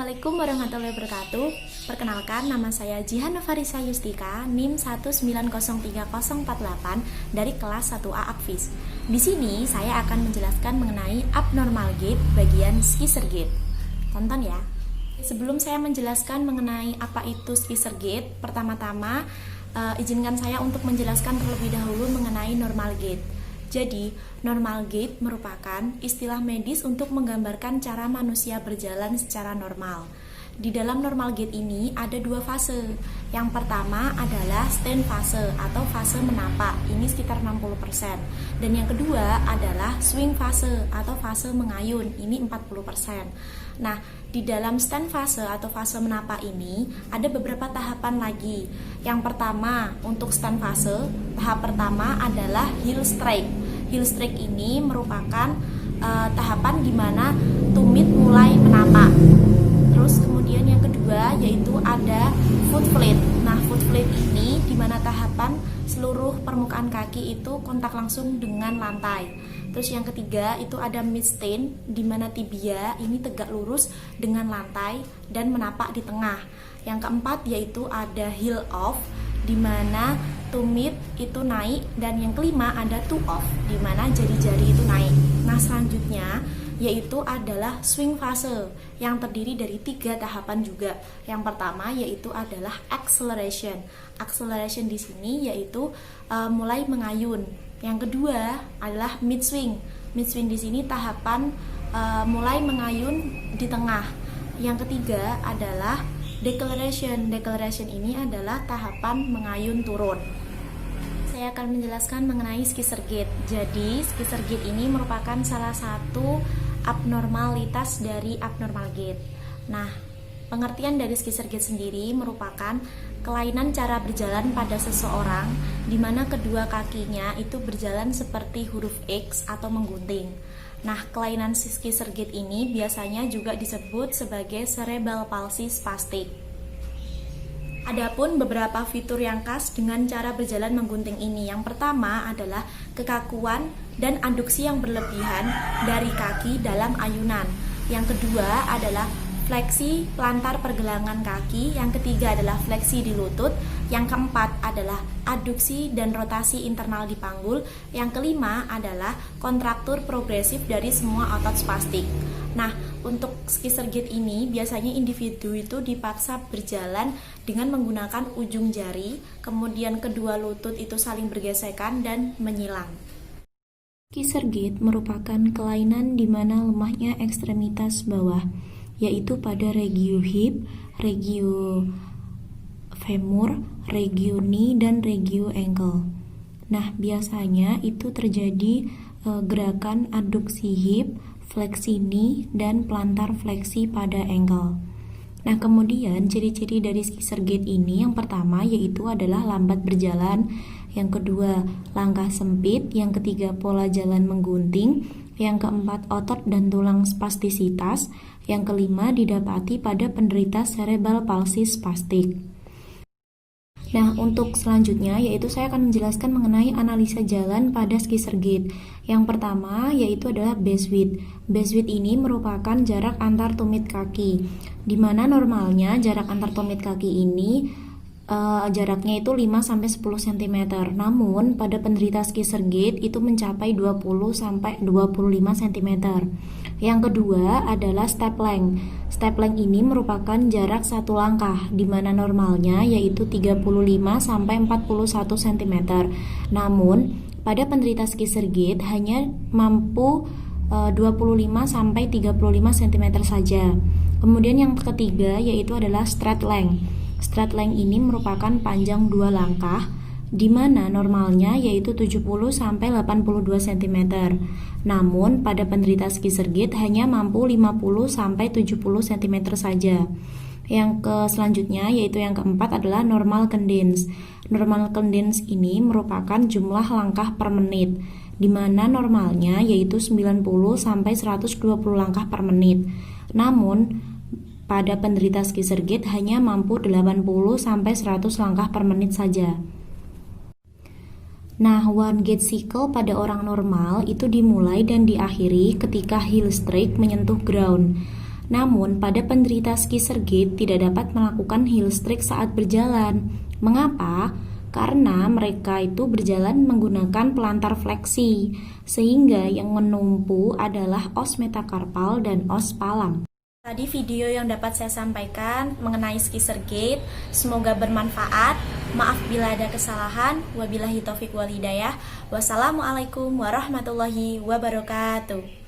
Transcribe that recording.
Assalamualaikum warahmatullahi wabarakatuh. Perkenalkan, nama saya Jihan Novarisa Yustika, NIM 1903048 dari kelas 1A Akvis. Di sini saya akan menjelaskan mengenai abnormal gait bagian schizer gait. Tonton ya. Sebelum saya menjelaskan mengenai apa itu schizer gait, pertama-tama izinkan saya untuk menjelaskan terlebih dahulu mengenai normal gait. Jadi, normal gait merupakan istilah medis untuk menggambarkan cara manusia berjalan secara normal. Di dalam normal gait ini ada dua fase. Yang pertama adalah stand fase atau fase menapak, ini sekitar 60%. Dan yang kedua adalah swing fase atau fase mengayun, ini 40%. Nah, di dalam stand fase atau fase menapak ini ada beberapa tahapan lagi. Yang pertama, untuk stand fase, tahap pertama adalah heel strike. Heel strike ini merupakan tahapan di mana tumit mulai menapak. Terus kemudian yang kedua yaitu ada foot flat. Nah, foot flat ini di mana tahapan seluruh permukaan kaki itu kontak langsung dengan lantai. Terus yang ketiga itu ada mid stand di mana tibia ini tegak lurus dengan lantai dan menapak di tengah. Yang keempat yaitu ada heel off di mana tumit itu naik, dan yang kelima ada toe off di mana jari-jari itu naik. Nah, selanjutnya yaitu adalah swing fase yang terdiri dari 3 tahapan juga. Yang pertama yaitu adalah acceleration. Acceleration di sini yaitu mulai mengayun. Yang kedua adalah mid swing. Mid swing di sini tahapan mulai mengayun di tengah. Yang ketiga adalah deceleration. Deceleration ini adalah tahapan mengayun turun. Saya akan menjelaskan mengenai schizer gait. Jadi, schizer gait ini merupakan salah satu abnormalitas dari abnormal gait. Nah, pengertian dari schizer gait sendiri merupakan kelainan cara berjalan pada seseorang di mana kedua kakinya itu berjalan seperti huruf X atau menggunting. Nah, kelainan schizer gait ini biasanya juga disebut sebagai cerebral palsy spastic. Adapun beberapa fitur yang khas dengan cara berjalan menggunting ini. Yang pertama adalah kekakuan dan aduksi yang berlebihan dari kaki dalam ayunan. Yang kedua adalah fleksi plantar pergelangan kaki. Yang ketiga adalah fleksi di lutut. Yang keempat adalah aduksi dan rotasi internal di panggul. Yang kelima adalah kontraktur progresif dari semua otot spastik. Nah, untuk schizer gait ini biasanya individu itu dipaksa berjalan dengan menggunakan ujung jari, kemudian kedua lutut itu saling bergesekan dan menyilang. Schizer gait merupakan kelainan di mana lemahnya ekstremitas bawah, yaitu pada regio hip, regio femur, regio knee, dan regio ankle. Nah, biasanya itu terjadi gerakan aduksi hip, fleksi knee, dan plantar fleksi pada ankle. Nah, kemudian ciri-ciri dari schizer gait ini yang pertama yaitu adalah lambat berjalan, yang kedua langkah sempit, yang ketiga pola jalan menggunting, yang keempat otot dan tulang spastisitas, yang kelima didapati pada penderita cerebral palsy spastic. Nah, untuk selanjutnya yaitu saya akan menjelaskan mengenai analisa jalan pada schizer gait. Yang pertama yaitu adalah base width. Base width ini merupakan jarak antar tumit kaki, di mana normalnya jarak antar tumit kaki ini jaraknya itu 5-10 cm. Namun pada penderita schizer gait itu mencapai 20-25 cm. Yang kedua adalah step length. Step length ini merupakan jarak satu langkah, di mana normalnya yaitu 35-41 cm. Namun pada penderita schizer gait hanya mampu 25-35 cm saja. Kemudian yang ketiga yaitu adalah straight length. Straight length ini merupakan panjang 2 langkah, di mana normalnya yaitu 70-82 cm. Namun pada penderita schizer gait hanya mampu 50-70 cm saja. Yang selanjutnya yaitu yang keempat adalah normal cadence. Normal cadence ini merupakan jumlah langkah per menit, di mana normalnya yaitu 90-120 langkah per menit. Namun pada penderita schizer gait hanya mampu 80-100 langkah per menit saja. Nah, one gait cycle pada orang normal itu dimulai dan diakhiri ketika heel strike menyentuh ground. Namun, pada penderita skiser gait tidak dapat melakukan heel strike saat berjalan. Mengapa? Karena mereka itu berjalan menggunakan pelantar fleksi, sehingga yang menumpu adalah os metakarpal dan os palang. Tadi video yang dapat saya sampaikan mengenai skiser gait, semoga bermanfaat. Maaf bila ada kesalahan. Wabillahi taufiq wal hidayah. Wassalamualaikum warahmatullahi wabarakatuh.